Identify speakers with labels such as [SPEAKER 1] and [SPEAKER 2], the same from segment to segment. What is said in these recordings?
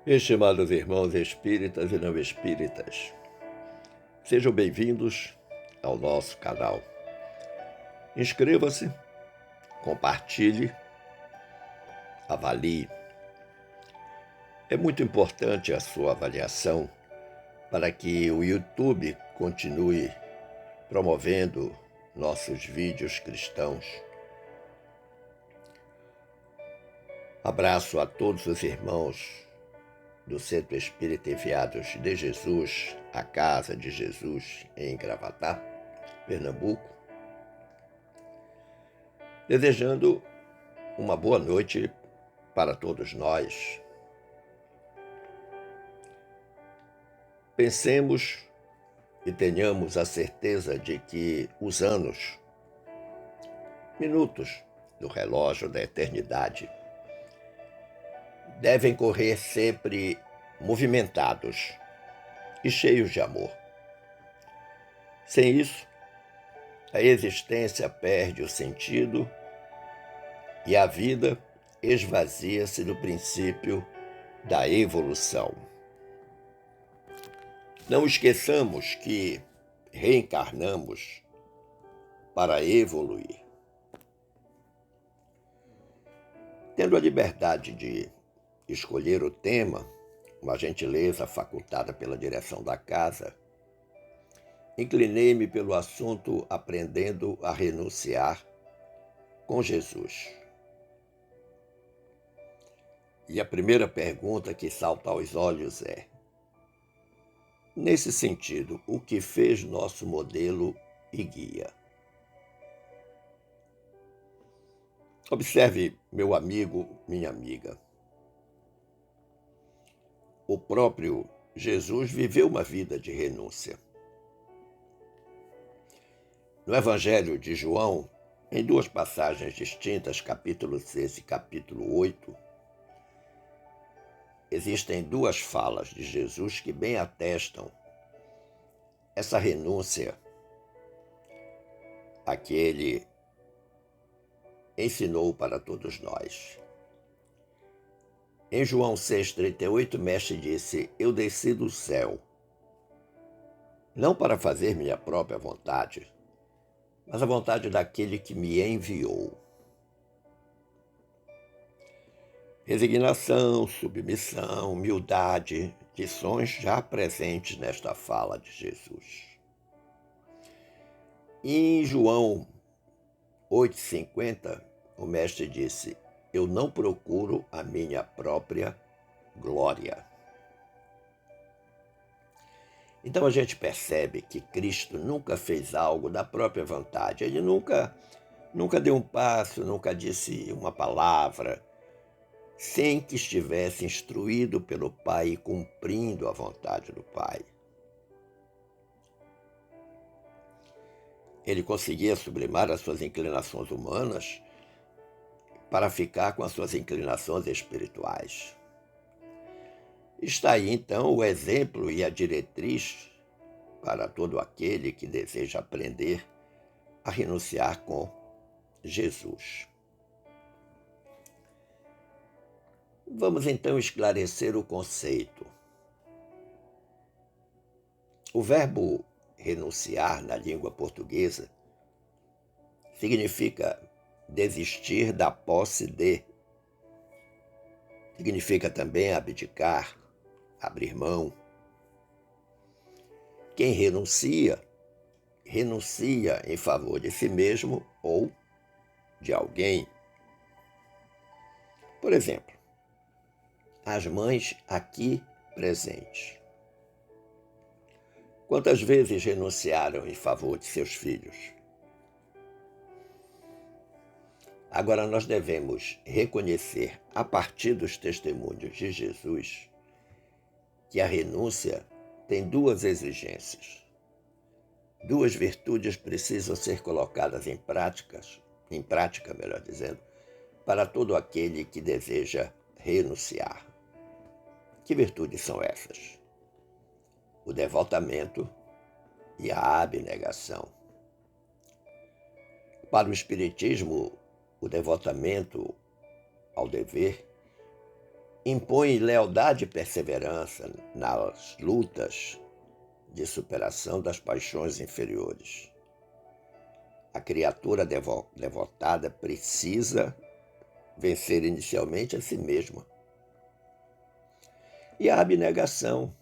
[SPEAKER 1] Estimados irmãos espíritas e não espíritas, sejam bem-vindos ao nosso canal. Inscreva-se, compartilhe, avalie. É muito importante a sua avaliação para que o YouTube continue promovendo nossos vídeos cristãos. Abraço a todos os irmãos do Centro Espírita Enviados de Jesus, a Casa de Jesus, em Gravatá, Pernambuco, desejando uma boa noite para todos nós. Pensemos e tenhamos a certeza de que os anos, minutos do relógio da eternidade, devem correr sempre movimentados e cheios de amor. Sem isso, a existência perde o sentido e a vida esvazia-se do princípio da evolução. Não esqueçamos que reencarnamos para evoluir. Tendo a liberdade de escolher o tema, uma gentileza facultada pela direção da casa, inclinei-me pelo assunto aprendendo a renunciar com Jesus. E a primeira pergunta que salta aos olhos é: nesse sentido, o que fez nosso modelo e guia? Observe, meu amigo, minha amiga. O próprio Jesus viveu uma vida de renúncia. No Evangelho de João, em duas passagens distintas, capítulo 6 e capítulo 8, existem duas falas de Jesus que bem atestam essa renúncia a que ele ensinou para todos nós. Em João 6,38, o mestre disse: eu desci do céu, não para fazer minha própria vontade, mas a vontade daquele que me enviou. Resignação, submissão, humildade, lições já presentes nesta fala de Jesus. Em João 8,50, o mestre disse: eu não procuro a minha própria glória. Então a gente percebe que Cristo nunca fez algo da própria vontade. Ele nunca deu um passo, nunca disse uma palavra, sem que estivesse instruído pelo Pai e cumprindo a vontade do Pai. Ele conseguia sublimar as suas inclinações humanas para ficar com as suas inclinações espirituais. Está aí, então, o exemplo e a diretriz para todo aquele que deseja aprender a renunciar com Jesus. Vamos, então, esclarecer o conceito. O verbo renunciar na língua portuguesa significa desistir da posse de. Significa também abdicar, abrir mão. Quem renuncia, renuncia em favor de si mesmo ou de alguém. Por exemplo, as mães aqui presentes. Quantas vezes renunciaram em favor de seus filhos? Agora nós devemos reconhecer, a partir dos testemunhos de Jesus, que a renúncia tem duas exigências. Duas virtudes precisam ser colocadas em prática, melhor dizendo, para todo aquele que deseja renunciar. Que virtudes são essas? O devotamento e a abnegação. Para o Espiritismo, o devotamento ao dever impõe lealdade e perseverança nas lutas de superação das paixões inferiores. A criatura devotada precisa vencer inicialmente a si mesma. E a abnegação.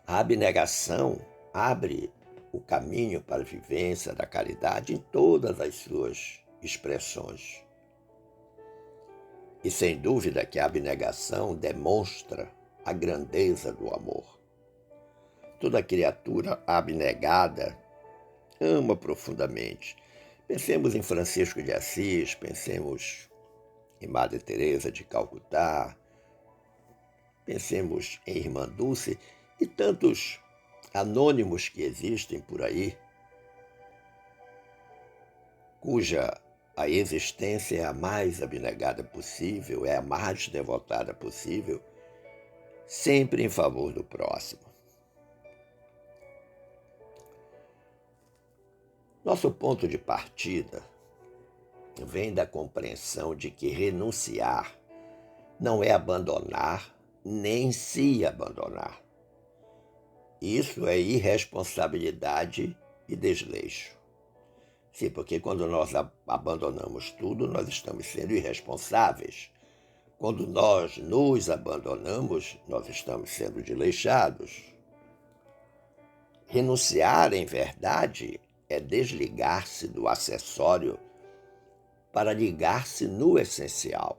[SPEAKER 1] A abnegação abre o caminho para a vivência da caridade em todas as suas expressões. E sem dúvida que a abnegação demonstra a grandeza do amor. Toda criatura abnegada ama profundamente. Pensemos em Francisco de Assis, pensemos em Madre Teresa de Calcutá, pensemos em Irmã Dulce e tantos anônimos que existem por aí, cuja a existência é a mais abnegada possível, é a mais devotada possível, sempre em favor do próximo. Nosso ponto de partida vem da compreensão de que renunciar não é abandonar nem se abandonar. Isso é irresponsabilidade e desleixo. Sim, porque quando nós abandonamos tudo, nós estamos sendo irresponsáveis. Quando nós nos abandonamos, nós estamos sendo desleixados. Renunciar, em verdade, é desligar-se do acessório para ligar-se no essencial.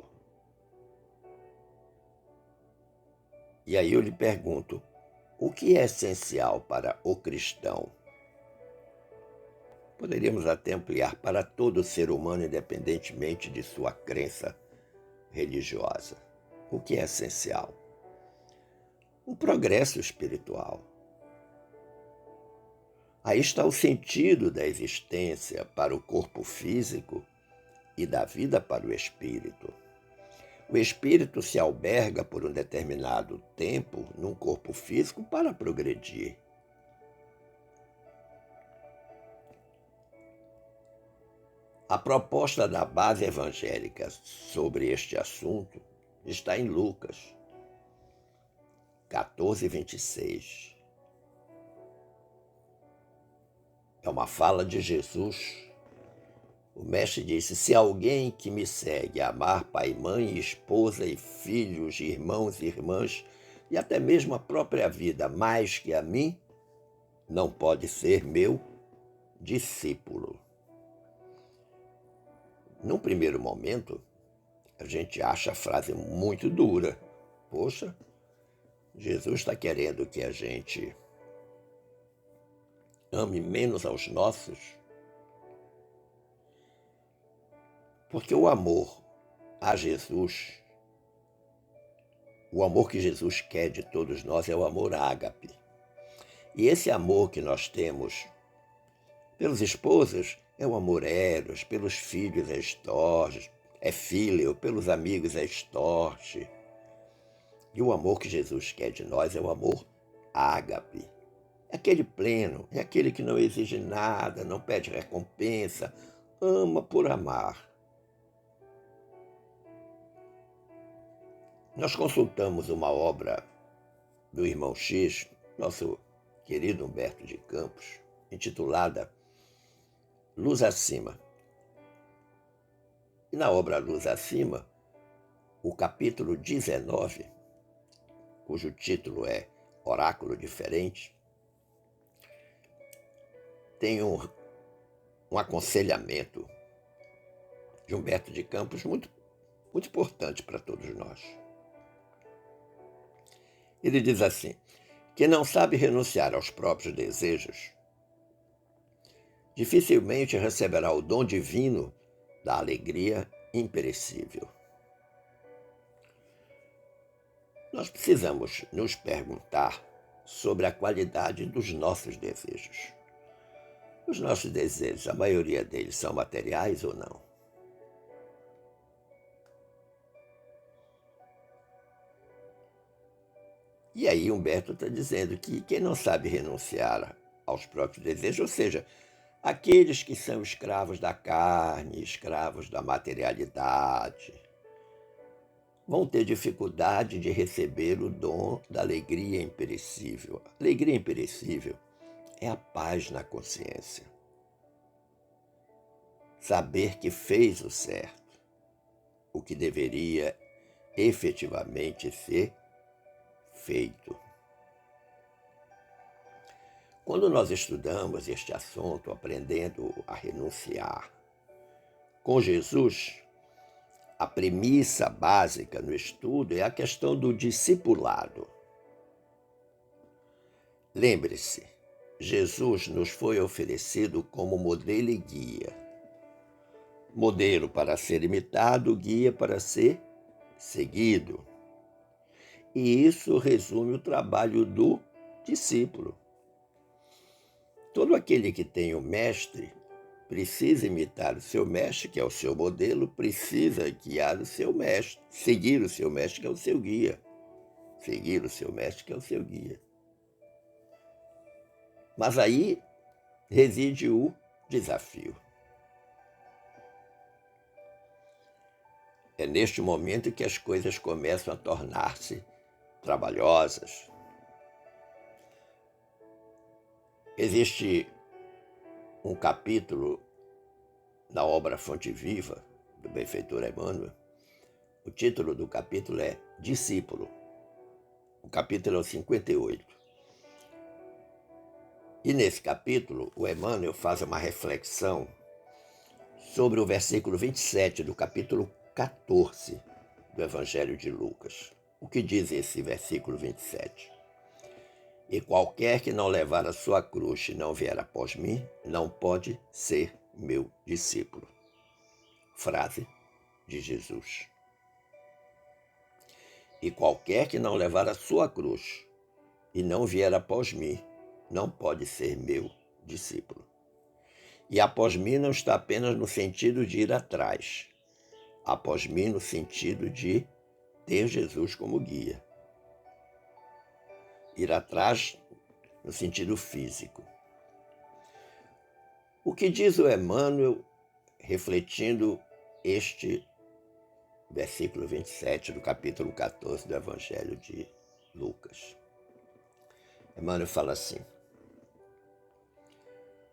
[SPEAKER 1] E aí eu lhe pergunto, o que é essencial para o cristão? Poderíamos até ampliar para todo ser humano, independentemente de sua crença religiosa. O que é essencial? Um progresso espiritual. Aí está o sentido da existência para o corpo físico e da vida para o espírito. O espírito se alberga por um determinado tempo num corpo físico para progredir. A proposta da base evangélica sobre este assunto está em Lucas 14:26. É uma fala de Jesus. O mestre disse: se alguém que me segue amar pai, mãe, esposa e filhos, irmãos e irmãs, e até mesmo a própria vida mais que a mim, não pode ser meu discípulo. Num primeiro momento, a gente acha a frase muito dura. Poxa, Jesus está querendo que a gente ame menos aos nossos? Porque o amor a Jesus, o amor que Jesus quer de todos nós é o amor ágape. E esse amor que nós temos pelos esposos é o amor eros, pelos filhos é estorge, é fíleo, pelos amigos é estorge. E o amor que Jesus quer de nós é o amor ágape. É aquele pleno, é aquele que não exige nada, não pede recompensa, ama por amar. Nós consultamos uma obra do irmão X, nosso querido Humberto de Campos, intitulada Luz Acima. E na obra Luz Acima, o capítulo 19, cujo título é Oráculo Diferente, tem um aconselhamento de Humberto de Campos muito importante para todos nós. Ele diz assim: quem não sabe renunciar aos próprios desejos, dificilmente receberá o dom divino da alegria imperecível. Nós precisamos nos perguntar sobre a qualidade dos nossos desejos. Os nossos desejos, a maioria deles são materiais ou não? E aí Humberto está dizendo que quem não sabe renunciar aos próprios desejos, ou seja, aqueles que são escravos da carne, escravos da materialidade, vão ter dificuldade de receber o dom da alegria imperecível. A alegria imperecível é a paz na consciência. Saber que fez o certo, o que deveria efetivamente ser feito. Quando nós estudamos este assunto, aprendendo a renunciar com Jesus, a premissa básica no estudo é a questão do discipulado. Lembre-se, Jesus nos foi oferecido como modelo e guia. Modelo para ser imitado, guia para ser seguido. E isso resume o trabalho do discípulo. Todo aquele que tem o mestre precisa imitar o seu mestre, que é o seu modelo, precisa guiar o seu mestre, seguir o seu mestre, que é o seu guia. Seguir o seu mestre, que é o seu guia. Mas aí reside o desafio. É neste momento que as coisas começam a tornar-se trabalhosas. Existe um capítulo na obra Fonte Viva, do benfeitor Emmanuel. O título do capítulo é Discípulo. O capítulo é o 58. E nesse capítulo, o Emmanuel faz uma reflexão sobre o versículo 27 do capítulo 14 do Evangelho de Lucas. O que diz esse versículo 27? E qualquer que não levar a sua cruz e não vier após mim, não pode ser meu discípulo. Frase de Jesus. E qualquer que não levar a sua cruz e não vier após mim, não pode ser meu discípulo. E após mim não está apenas no sentido de ir atrás. Após mim no sentido de ter Jesus como guia. Ir atrás no sentido físico. O que diz o Emmanuel, refletindo este versículo 27 do capítulo 14 do Evangelho de Lucas? Emmanuel fala assim: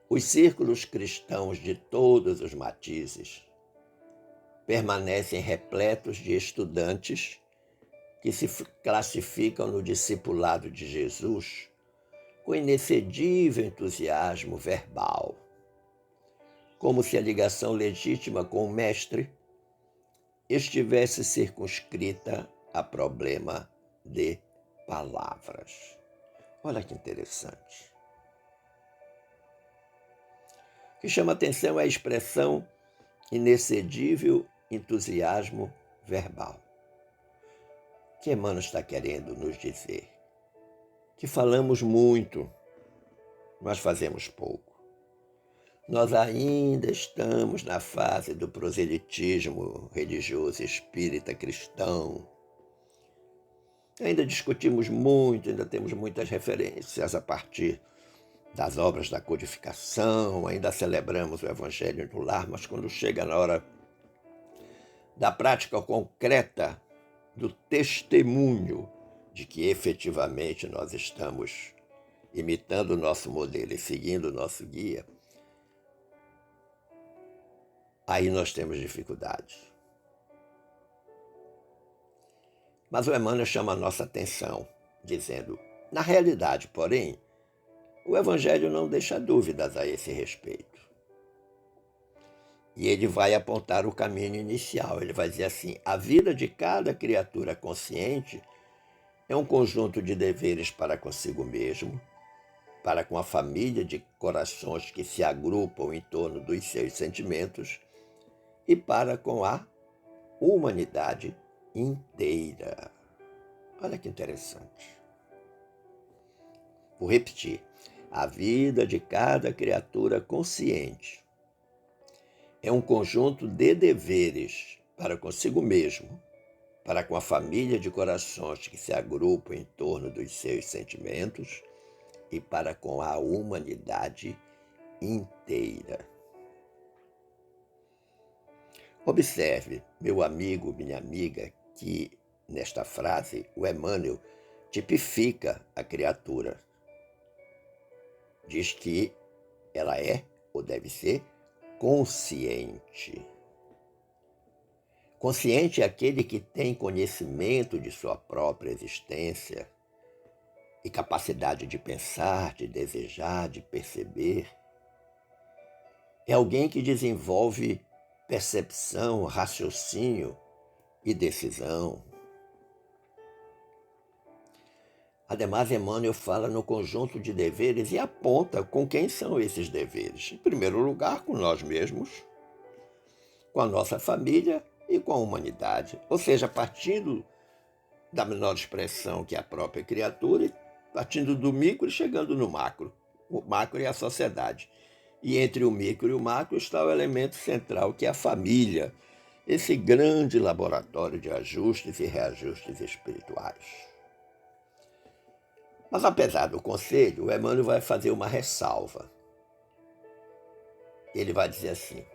[SPEAKER 1] os círculos cristãos de todos os matizes permanecem repletos de estudantes que se classificam no discipulado de Jesus com inexcedível entusiasmo verbal, como se a ligação legítima com o mestre estivesse circunscrita a problema de palavras. Olha que interessante. O que chama atenção é a expressão inexcedível entusiasmo verbal. O que Emmanuel está querendo nos dizer? Que falamos muito, mas fazemos pouco. Nós ainda estamos na fase do proselitismo religioso espírita cristão. Ainda discutimos muito, ainda temos muitas referências a partir das obras da codificação, ainda celebramos o Evangelho do Lar, mas quando chega na hora da prática concreta, do testemunho de que efetivamente nós estamos imitando o nosso modelo e seguindo o nosso guia, aí nós temos dificuldades. Mas o Emmanuel chama a nossa atenção, dizendo, na realidade, porém, o Evangelho não deixa dúvidas a esse respeito. E ele vai apontar o caminho inicial. Ele vai dizer assim: a vida de cada criatura consciente é um conjunto de deveres para consigo mesmo, para com a família de corações que se agrupam em torno dos seus sentimentos e para com a humanidade inteira. Olha que interessante. Vou repetir. A vida de cada criatura consciente é um conjunto de deveres para consigo mesmo, para com a família de corações que se agrupam em torno dos seus sentimentos e para com a humanidade inteira. Observe, meu amigo, minha amiga, que nesta frase, o Emmanuel tipifica a criatura. Diz que ela é, ou deve ser, consciente. Consciente é aquele que tem conhecimento de sua própria existência e capacidade de pensar, de desejar, de perceber. É alguém que desenvolve percepção, raciocínio e decisão. Ademais, Emmanuel fala no conjunto de deveres e aponta com quem são esses deveres. Em primeiro lugar, com nós mesmos, com a nossa família e com a humanidade. Ou seja, partindo da menor expressão que é a própria criatura, partindo do micro e chegando no macro. O macro é a sociedade. E entre o micro e o macro está o elemento central, que é a família, esse grande laboratório de ajustes e reajustes espirituais. Mas apesar do conselho, o Emmanuel vai fazer uma ressalva. Ele vai dizer assim: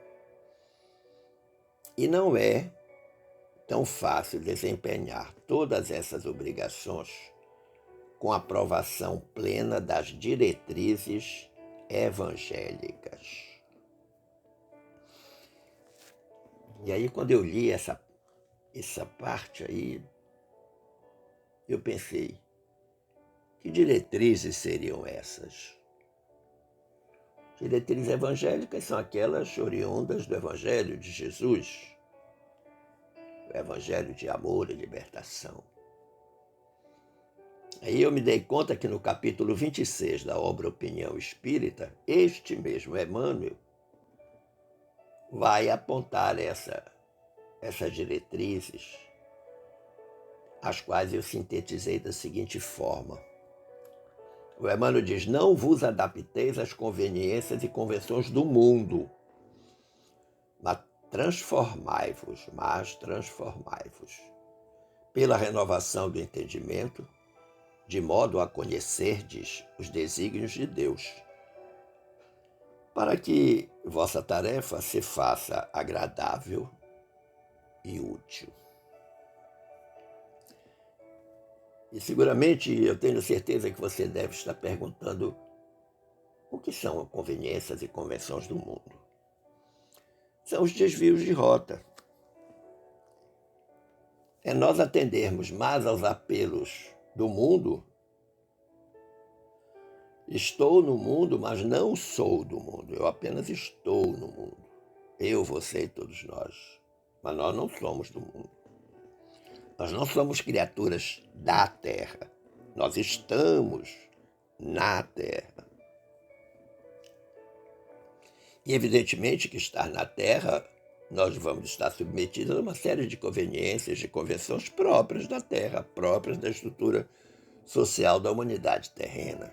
[SPEAKER 1] e não é tão fácil desempenhar todas essas obrigações com a aprovação plena das diretrizes evangélicas. E aí, quando eu li essa parte aí, eu pensei, que diretrizes seriam essas? Diretrizes evangélicas são aquelas oriundas do Evangelho de Jesus, o Evangelho de amor e libertação. Aí eu me dei conta que no capítulo 26 da obra Opinião Espírita, este mesmo Emmanuel vai apontar essas diretrizes, as quais eu sintetizei da seguinte forma. O Emmanuel diz: não vos adapteis às conveniências e convenções do mundo, mas transformai-vos pela renovação do entendimento, de modo a conhecerdes os desígnios de Deus, para que vossa tarefa se faça agradável e útil. E seguramente eu tenho certeza que você deve estar perguntando o que são conveniências e convenções do mundo. São os desvios de rota. É nós atendermos mais aos apelos do mundo. Estou no mundo, mas não sou do mundo. Eu apenas estou no mundo. Eu, você e todos nós. Mas nós não somos do mundo. Nós não somos criaturas da Terra. Nós estamos na Terra. E evidentemente que estar na Terra, nós vamos estar submetidos a uma série de conveniências, de convenções próprias da Terra, próprias da estrutura social da humanidade terrena.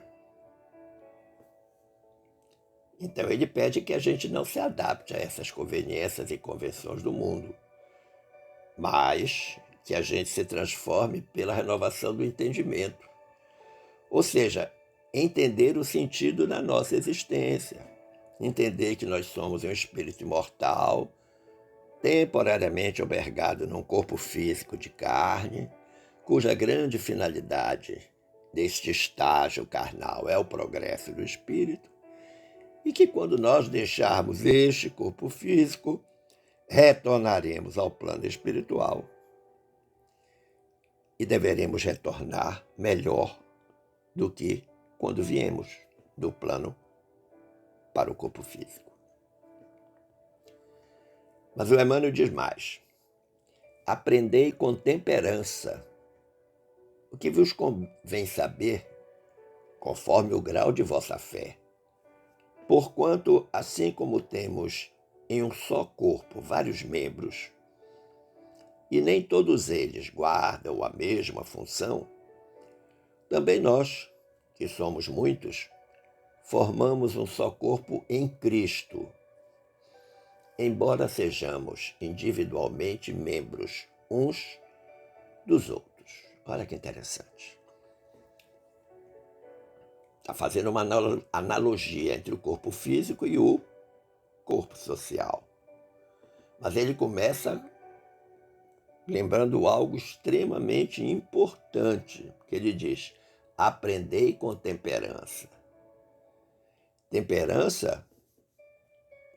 [SPEAKER 1] Então ele pede que a gente não se adapte a essas conveniências e convenções do mundo, mas que a gente se transforme pela renovação do entendimento. Ou seja, entender o sentido da nossa existência, entender que nós somos um espírito imortal, temporariamente albergado num corpo físico de carne, cuja grande finalidade deste estágio carnal é o progresso do espírito, e que quando nós deixarmos este corpo físico, retornaremos ao plano espiritual e deveremos retornar melhor do que quando viemos do plano para o corpo físico. Mas o Emmanuel diz mais: aprendei com temperança o que vos convém saber, conforme o grau de vossa fé. Porquanto, assim como temos em um só corpo vários membros, e nem todos eles guardam a mesma função, também nós, que somos muitos, formamos um só corpo em Cristo, embora sejamos individualmente membros uns dos outros. Olha que interessante. Está fazendo uma analogia entre o corpo físico e o corpo social. Mas ele começa lembrando algo extremamente importante, que ele diz: aprendei com temperança. Temperança,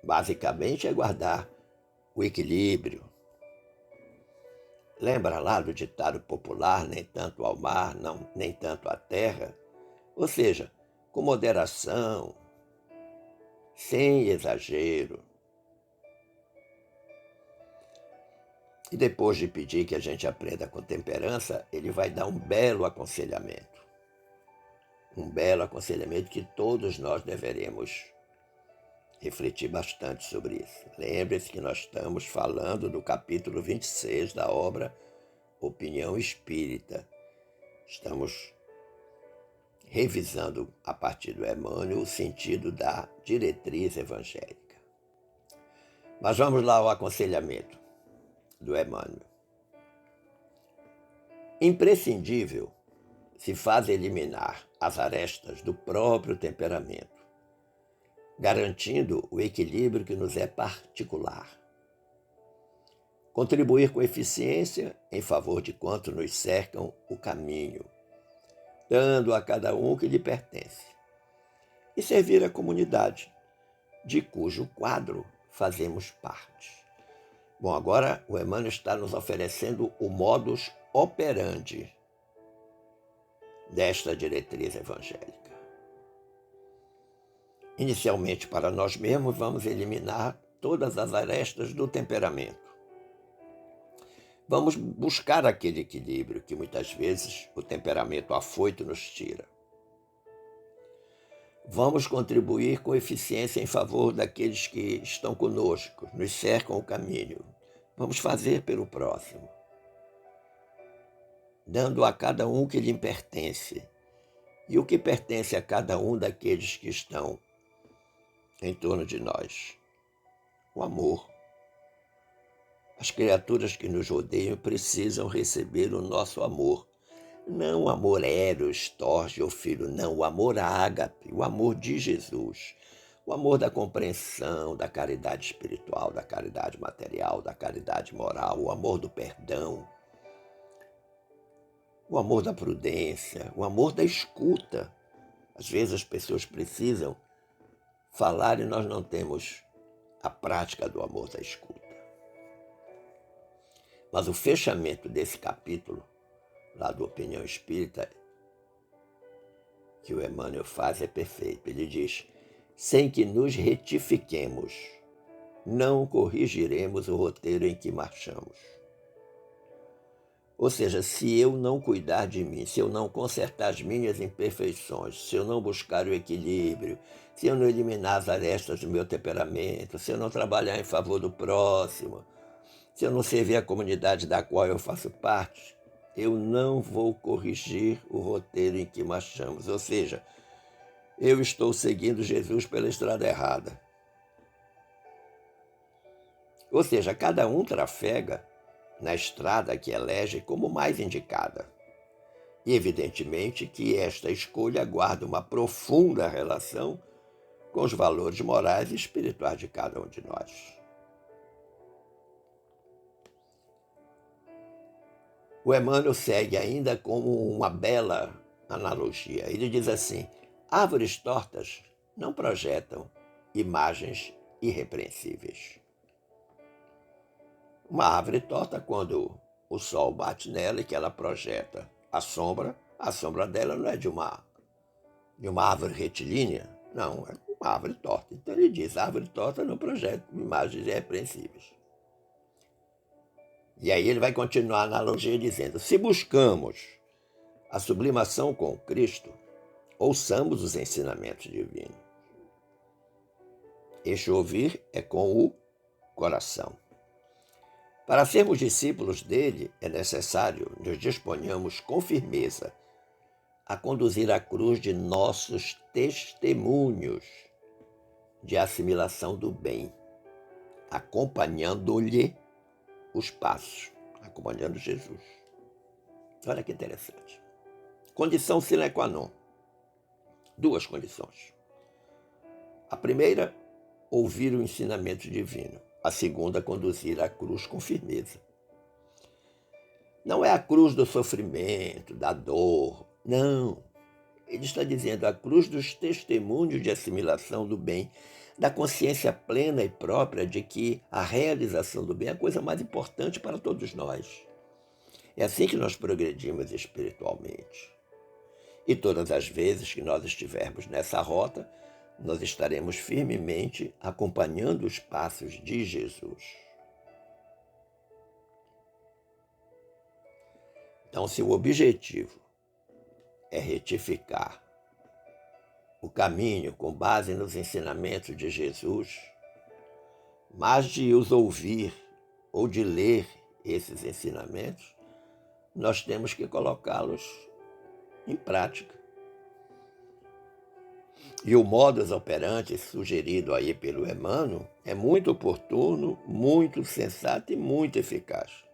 [SPEAKER 1] basicamente, é guardar o equilíbrio. Lembra lá do ditado popular, nem tanto ao mar, não, nem tanto à terra? Ou seja, com moderação, sem exagero. E depois de pedir que a gente aprenda com temperança, ele vai dar um belo aconselhamento. Um belo aconselhamento que todos nós deveremos refletir bastante sobre isso. Lembre-se que nós estamos falando do capítulo 26 da obra Opinião Espírita. Estamos revisando, a partir do Emmanuel, o sentido da diretriz evangélica. Mas vamos lá ao aconselhamento do Emmanuel. Imprescindível se faz eliminar as arestas do próprio temperamento, garantindo o equilíbrio que nos é particular. Contribuir com eficiência em favor de quantos nos cercam o caminho, dando a cada um o que lhe pertence. E servir a comunidade, de cujo quadro fazemos parte. Bom, agora o Emmanuel está nos oferecendo o modus operandi desta diretriz evangélica. Inicialmente, para nós mesmos, vamos eliminar todas as arestas do temperamento. Vamos buscar aquele equilíbrio que muitas vezes o temperamento afoito nos tira. Vamos contribuir com eficiência em favor daqueles que estão conosco, nos cercam o caminho. Vamos fazer pelo próximo, dando a cada um o que lhe pertence. E o que pertence a cada um daqueles que estão em torno de nós? O amor. As criaturas que nos rodeiam precisam receber o nosso amor. Não o amor eros, torge ou filho, não, o amor ágape, o amor de Jesus. O amor da compreensão, da caridade espiritual, da caridade material, da caridade moral, o amor do perdão, o amor da prudência, o amor da escuta. Às vezes as pessoas precisam falar e nós não temos a prática do amor da escuta. Mas o fechamento desse capítulo, lá do Opinião Espírita, que o Emmanuel faz é perfeito. Ele diz: sem que nos retifiquemos, não corrigiremos o roteiro em que marchamos. Ou seja, se eu não cuidar de mim, se eu não consertar as minhas imperfeições, se eu não buscar o equilíbrio, se eu não eliminar as arestas do meu temperamento, se eu não trabalhar em favor do próximo, se eu não servir a comunidade da qual eu faço parte, eu não vou corrigir o roteiro em que marchamos. Ou seja, eu estou seguindo Jesus pela estrada errada. Ou seja, cada um trafega na estrada que elege como mais indicada. E evidentemente que esta escolha guarda uma profunda relação com os valores morais e espirituais de cada um de nós. O Emmanuel segue ainda como uma bela analogia. Ele diz assim: árvores tortas não projetam imagens irrepreensíveis. Uma árvore torta, quando o sol bate nela e que ela projeta a sombra dela não é de uma árvore retilínea, não, é uma árvore torta. Então ele diz: árvore torta não projeta imagens irrepreensíveis. E aí ele vai continuar a analogia dizendo: se buscamos a sublimação com Cristo, ouçamos os ensinamentos divinos. Este ouvir é com o coração. Para sermos discípulos dele, é necessário nos disponhamos com firmeza a conduzir a cruz de nossos testemunhos de assimilação do bem, acompanhando-lhe os passos, acompanhando Jesus. Olha que interessante. Condição sine qua non. Duas condições. A primeira, ouvir o ensinamento divino. A segunda, conduzir a cruz com firmeza. Não é a cruz do sofrimento, da dor, não. Ele está dizendo a cruz dos testemunhos de assimilação do bem, da consciência plena e própria de que a realização do bem é a coisa mais importante para todos nós. É assim que nós progredimos espiritualmente. E todas as vezes que nós estivermos nessa rota, nós estaremos firmemente acompanhando os passos de Jesus. Então, se o objetivo é retificar o caminho com base nos ensinamentos de Jesus, mas de os ouvir ou de ler esses ensinamentos, nós temos que colocá-los em prática. E o modus operandi sugerido aí pelo Emmanuel é muito oportuno, muito sensato e muito eficaz.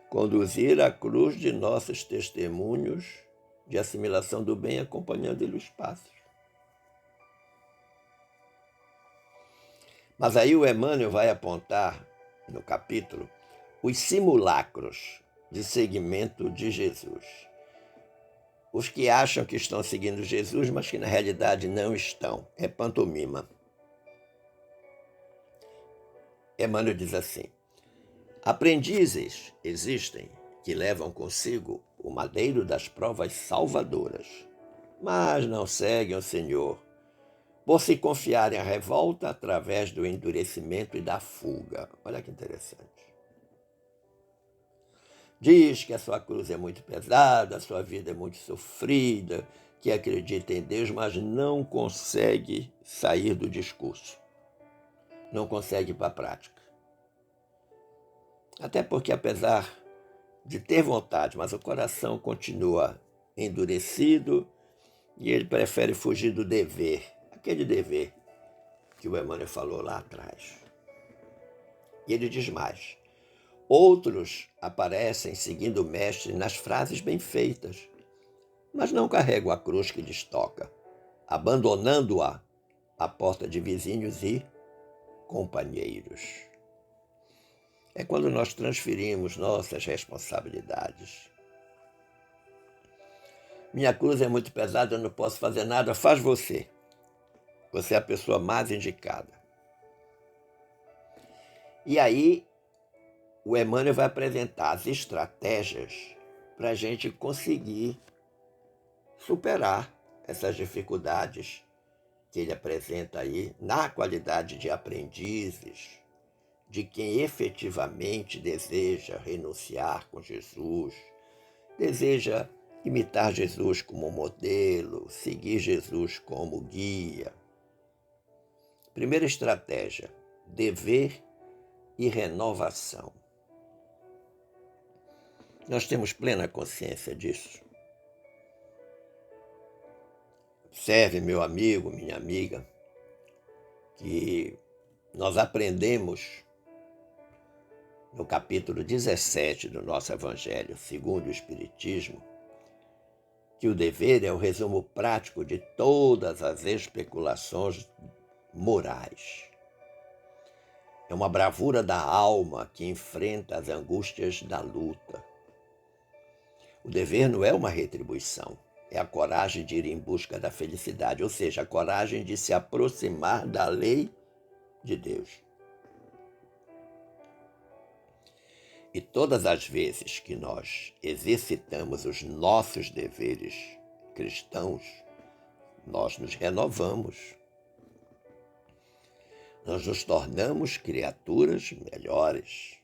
[SPEAKER 1] Conduzir a cruz de nossos testemunhos de assimilação do bem, acompanhando-lhe os passos. Mas aí o Emmanuel vai apontar, no capítulo, os simulacros de seguimento de Jesus. Os que acham que estão seguindo Jesus, mas que na realidade não estão. É pantomima. Emmanuel diz assim: aprendizes existem que levam consigo o madeiro das provas salvadoras, mas não seguem o Senhor, por se confiarem à revolta através do endurecimento e da fuga. Olha que interessante. Diz que a sua cruz é muito pesada, a sua vida é muito sofrida, que acredita em Deus, mas não consegue sair do discurso. Não consegue ir para a prática. Até porque, apesar de ter vontade, mas o coração continua endurecido e ele prefere fugir do dever, aquele dever que o Emmanuel falou lá atrás. E ele diz mais: outros aparecem seguindo o mestre nas frases bem feitas, mas não carregam a cruz que lhes toca, abandonando-a à porta de vizinhos e companheiros. É quando nós transferimos nossas responsabilidades. Minha cruz é muito pesada, eu não posso fazer nada, faz você. Você é a pessoa mais indicada. E aí, o Emmanuel vai apresentar as estratégias para a gente conseguir superar essas dificuldades que ele apresenta aí na qualidade de aprendizes, de quem efetivamente deseja renunciar com Jesus, deseja imitar Jesus como modelo, seguir Jesus como guia. Primeira estratégia: dever e renovação. Nós temos plena consciência disso. Observe, meu amigo, minha amiga, que nós aprendemos no capítulo 17 do nosso Evangelho, segundo o Espiritismo, que o dever é o resumo prático de todas as especulações morais. É uma bravura da alma que enfrenta as angústias da luta. O dever não é uma retribuição, é a coragem de ir em busca da felicidade, ou seja, a coragem de se aproximar da lei de Deus. E todas as vezes que nós exercitamos os nossos deveres cristãos, nós nos renovamos. Nós nos tornamos criaturas melhores.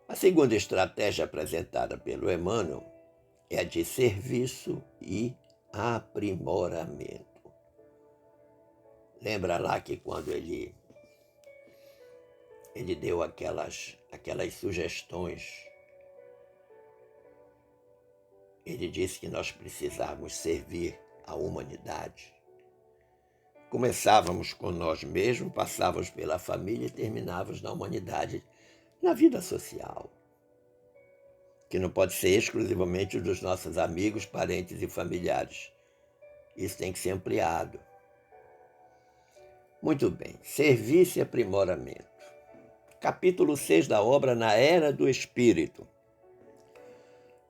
[SPEAKER 1] A segunda estratégia apresentada pelo Emmanuel é a de serviço e aprimoramento. Lembra lá que quando ele deu aquelas sugestões, ele disse que nós precisávamos servir a humanidade. Começávamos com nós mesmos, passávamos pela família e terminávamos na humanidade, na vida social, que não pode ser exclusivamente dos nossos amigos, parentes e familiares. Isso tem que ser ampliado. Muito bem, serviço e aprimoramento. Capítulo 6 da obra Na Era do Espírito.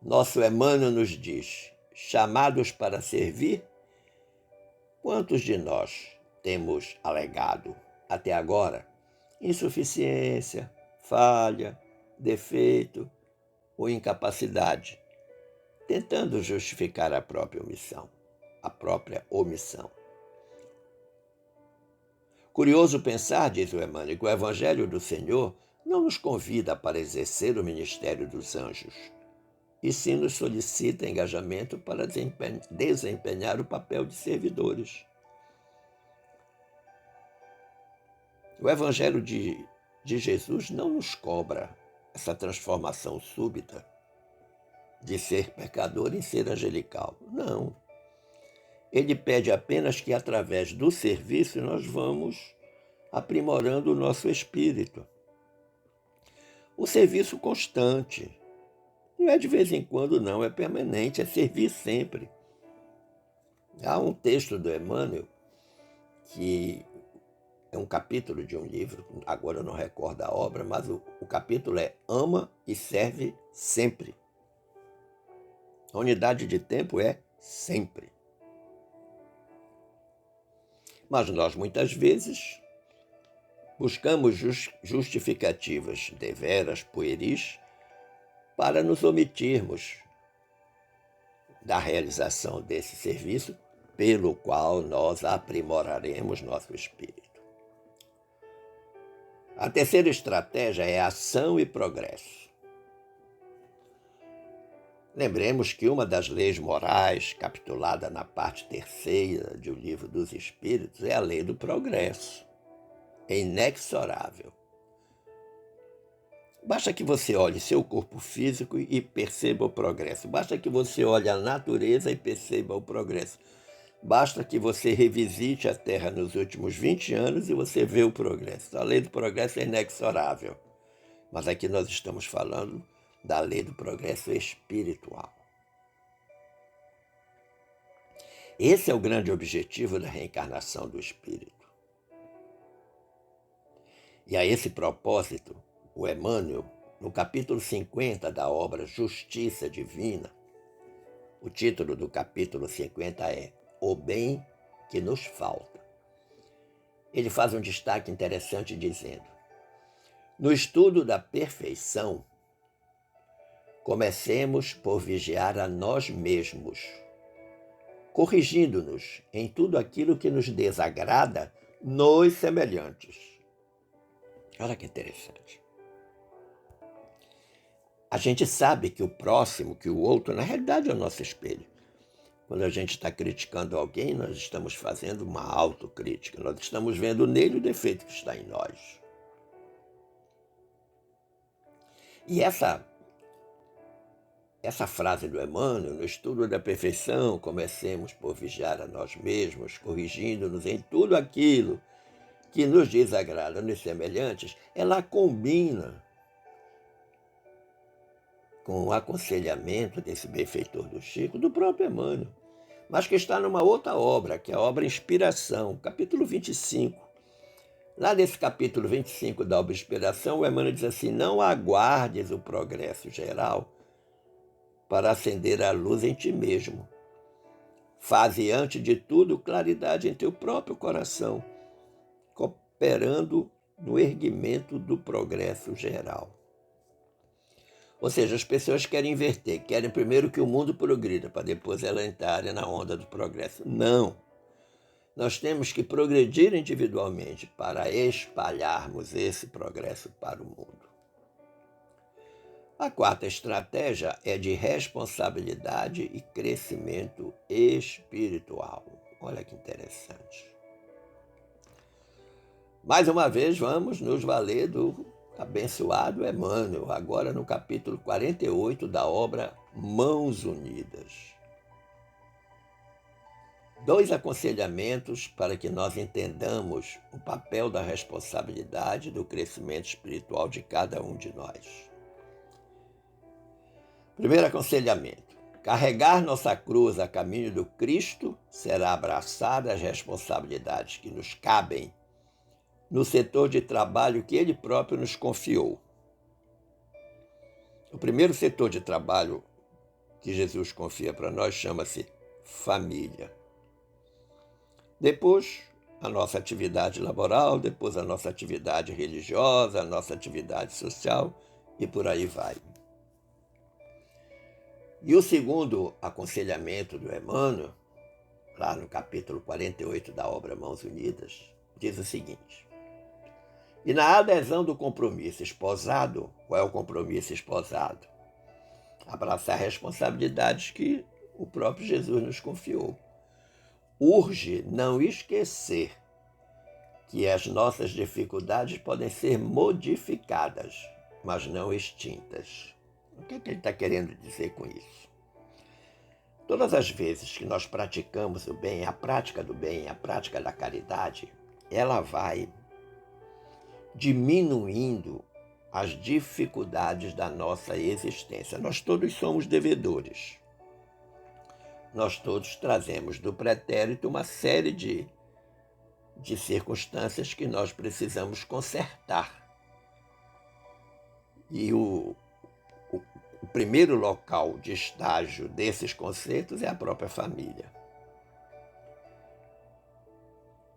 [SPEAKER 1] Nosso Emmanuel nos diz: chamados para servir, quantos de nós temos alegado até agora insuficiência, falha, defeito ou incapacidade, tentando justificar a própria omissão. Curioso pensar, diz o Emmanuel, que o Evangelho do Senhor não nos convida para exercer o ministério dos anjos, e sim nos solicita engajamento para desempenhar o papel de servidores. O Evangelho de Jesus não nos cobra essa transformação súbita de ser pecador em ser angelical. Não. Ele pede apenas que, através do serviço, nós vamos aprimorando o nosso espírito. O serviço constante. Não é de vez em quando, não, é permanente, é servir sempre. Há um texto do Emmanuel que é um capítulo de um livro, agora eu não recordo a obra, mas o capítulo é Ama e Serve Sempre. A unidade de tempo é sempre. Mas nós, muitas vezes, buscamos justificativas deveras pueris para nos omitirmos da realização desse serviço pelo qual nós aprimoraremos nosso espírito. A terceira estratégia é ação e progresso. Lembremos que uma das leis morais, capitulada na parte terceira do Livro dos Espíritos, é a lei do progresso. É inexorável. Basta que você olhe seu corpo físico e perceba o progresso. Basta que você olhe a natureza e perceba o progresso. Basta que você revisite a Terra nos últimos 20 anos e você vê o progresso. A lei do progresso é inexorável. Mas aqui nós estamos falando da lei do progresso espiritual. Esse é o grande objetivo da reencarnação do espírito. E a esse propósito, o Emmanuel, no capítulo 50 da obra Justiça Divina, o título do capítulo 50 é O Bem que Nos Falta. Ele faz um destaque interessante dizendo: no estudo da perfeição, comecemos por vigiar a nós mesmos, corrigindo-nos em tudo aquilo que nos desagrada nos semelhantes. Olha que interessante. A gente sabe que o próximo, que o outro, na realidade é o nosso espelho. Quando a gente está criticando alguém, nós estamos fazendo uma autocrítica. Nós estamos vendo nele o defeito que está em nós. E essa frase do Emmanuel, no estudo da perfeição, comecemos por vigiar a nós mesmos, corrigindo-nos em tudo aquilo que nos desagrada nos semelhantes, ela combina com o aconselhamento desse benfeitor do Chico, do próprio Emmanuel, mas que está numa outra obra, que é a obra Inspiração, capítulo 25. Lá nesse capítulo 25 da obra Inspiração, o Emmanuel diz assim: não aguardes o progresso geral para acender a luz em ti mesmo. Faze, antes de tudo, claridade em teu próprio coração, cooperando no erguimento do progresso geral. Ou seja, as pessoas querem inverter, querem primeiro que o mundo progrida, para depois elas entrarem na onda do progresso. Não! Nós temos que progredir individualmente para espalharmos esse progresso para o mundo. A quarta estratégia é de responsabilidade e crescimento espiritual. Olha que interessante. Mais uma vez, vamos nos valer do abençoado Emmanuel, agora no capítulo 48 da obra Mãos Unidas. 2 aconselhamentos para que nós entendamos o papel da responsabilidade do crescimento espiritual de cada um de nós. Primeiro aconselhamento: carregar nossa cruz a caminho do Cristo será abraçar as responsabilidades que nos cabem no setor de trabalho que Ele próprio nos confiou. O primeiro setor de trabalho que Jesus confia para nós chama-se família. Depois, a nossa atividade laboral, depois a nossa atividade religiosa, a nossa atividade social e por aí vai. E o segundo aconselhamento do Emmanuel, lá no capítulo 48 da obra Mãos Unidas, diz o seguinte: e na adesão do compromisso esposado, qual é o compromisso esposado? Abraçar responsabilidades que o próprio Jesus nos confiou. Urge não esquecer que as nossas dificuldades podem ser modificadas, mas não extintas. O que ele está querendo dizer com isso? Todas as vezes que nós praticamos o bem, a prática do bem, a prática da caridade, ela vai diminuindo as dificuldades da nossa existência. Nós todos somos devedores. Nós todos trazemos do pretérito uma série de circunstâncias que nós precisamos consertar. E o primeiro local de estágio desses concertos é a própria família.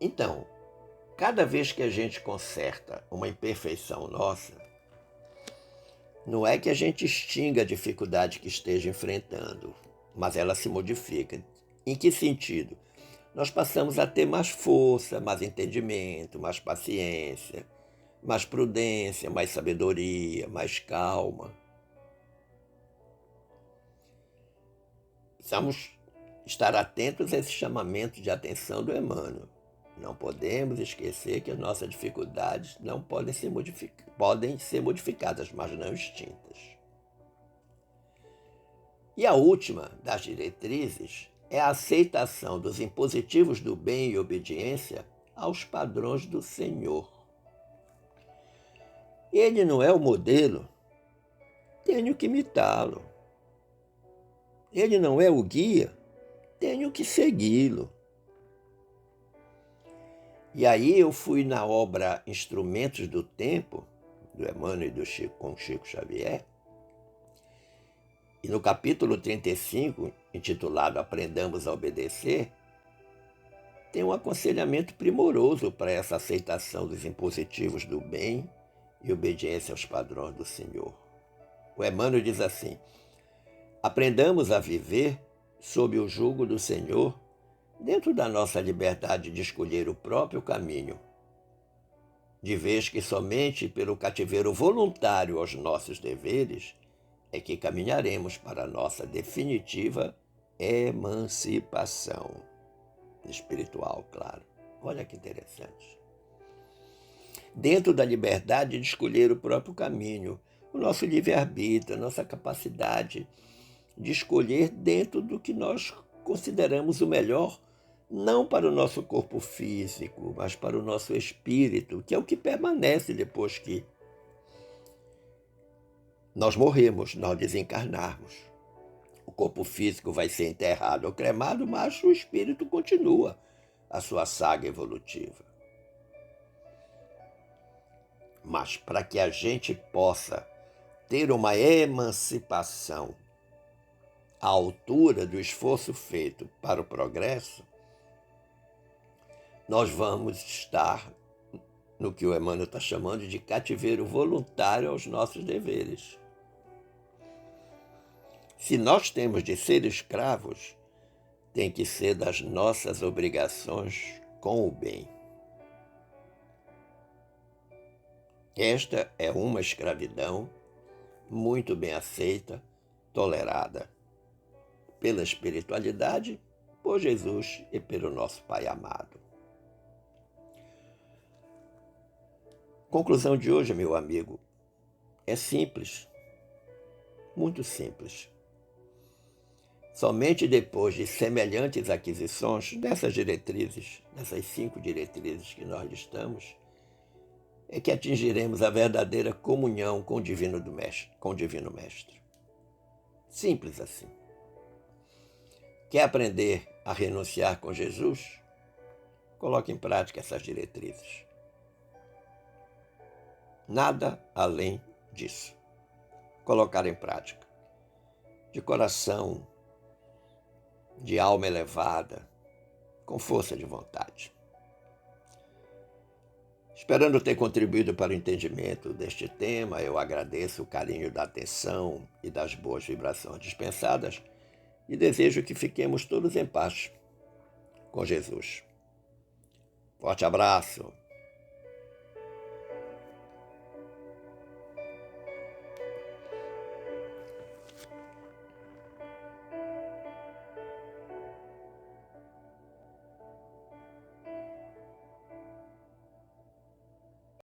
[SPEAKER 1] Então, cada vez que a gente conserta uma imperfeição nossa, não é que a gente extinga a dificuldade que esteja enfrentando, mas ela se modifica. Em que sentido? Nós passamos a ter mais força, mais entendimento, mais paciência, mais prudência, mais sabedoria, mais calma. Precisamos estar atentos a esse chamamento de atenção do Emmanuel. Não podemos esquecer que as nossas dificuldades não podem ser modificadas, mas não extintas. E a última das diretrizes é a aceitação dos impositivos do bem e obediência aos padrões do Senhor. Ele não é o modelo, tenho que imitá-lo. Ele não é o guia, tenho que segui-lo. E aí eu fui na obra Instrumentos do Tempo, do Emmanuel e com Chico Xavier, e no capítulo 35, intitulado Aprendamos a Obedecer, tem um aconselhamento primoroso para essa aceitação dos impositivos do bem e obediência aos padrões do Senhor. O Emmanuel diz assim: aprendamos a viver sob o jugo do Senhor, dentro da nossa liberdade de escolher o próprio caminho, de vez que somente pelo cativeiro voluntário aos nossos deveres é que caminharemos para a nossa definitiva emancipação espiritual, claro. Olha que interessante. Dentro da liberdade de escolher o próprio caminho, o nosso livre-arbítrio, a nossa capacidade de escolher dentro do que nós consideramos o melhor, não para o nosso corpo físico, mas para o nosso espírito, que é o que permanece depois que nós morremos, nós desencarnarmos. O corpo físico vai ser enterrado ou cremado, mas o espírito continua a sua saga evolutiva. Mas para que a gente possa ter uma emancipação à altura do esforço feito para o progresso, nós vamos estar no que o Emmanuel está chamando de cativeiro voluntário aos nossos deveres. Se nós temos de ser escravos, tem que ser das nossas obrigações com o bem. Esta é uma escravidão muito bem aceita, tolerada pela espiritualidade, por Jesus e pelo nosso Pai amado. Conclusão de hoje, meu amigo, é simples, muito simples. Somente depois de semelhantes aquisições dessas diretrizes, dessas 5 diretrizes que nós listamos, é que atingiremos a verdadeira comunhão com o Divino Mestre. Simples assim. Quer aprender a renunciar com Jesus? Coloque em prática essas diretrizes. Nada além disso. Colocar em prática. de coração, de alma elevada, com força de vontade. Esperando ter contribuído para o entendimento deste tema, eu agradeço o carinho da atenção e das boas vibrações dispensadas e desejo que fiquemos todos em paz com Jesus. Forte abraço.